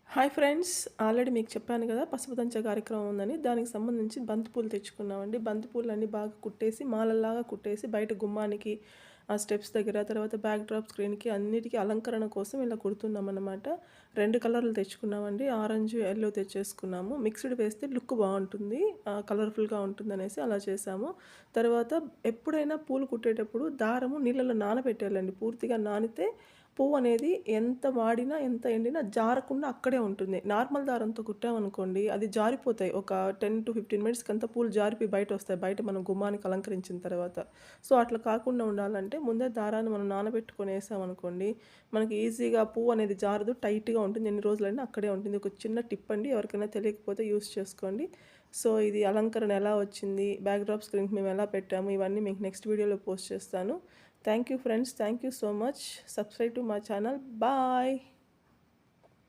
Hi friends. Already మీకు చెప్పాను కదా పసుపు దంచే కార్యక్రమం ఉందని. దానికి సంబంధించి బంతిపూలు తెచ్చుకున్నామండి. బంతిపూలన్నీ బాగా కుట్టేసి మాలల్లాగా కుట్టేసి బయట గుమ్మానికి, ఆ స్టెప్స్ దగ్గర, తర్వాత బ్యాక్ డ్రాప్ స్క్రీన్‌కి అన్నిటికి అలంకరణ కోసం ఇలా కుడుతున్నామన్నమాట. 2 కలర్లు తెచ్చుకున్నామండి. ఆరెంజ్, యెల్లో తెచ్చేసుకున్నాము. మిక్స్‌డ్ వేస్తే లుక్ బావుంటుంది. కలర్‌ఫుల్‌గా ఉంటుందనేసి అలా చేశాము. తర్వాత ఎప్పుడైనా పూలు కుట్టేటప్పుడు దారము నీళ్ళలో నానబెట్టాలండి. పూర్తిగా నానితే పువ్వనేది ఎంత వాడినా, ఎంత ఎండినా జారకుండా అక్కడే ఉంటుంది. నార్మల్ దారంతో కుట్టామనుకోండి, అది జారిపోతాయి. ఒక 10-15 మినిట్స్‌కంతా పూలు జారిపోయి బయటొస్తాయి. బయట మనం గుమ్మానికి అలంకరించిన తర్వాత. సో, అట్లా కాకుండా ఉండాలంటే ముందే దారాన్ని మనం నానబెట్టుకొని ఏసామనుకోండి, మనకి ఈజీగా పువ్వనేది జారదు. టైట్‌గా ఉంటుంది. ఎన్ని రోజులైనా అక్కడే ఉంటుంది. ఒక చిన్న టిప్ అండి. ఎవరికైనా తెలియకపోతే యూజ్ చేసుకోండి. సో, ఇది అలంకరణ ఎలా వచ్చింది, బ్యాక్ డ్రాప్ స్క్రీన్‌కి మేము ఎలా పెట్టాము, ఇవన్నీ మీకు నెక్స్ట్ వీడియోలో పోస్ట్ చేస్తాను. Thank you friends. Thank you so much. Subscribe to my channel. Bye.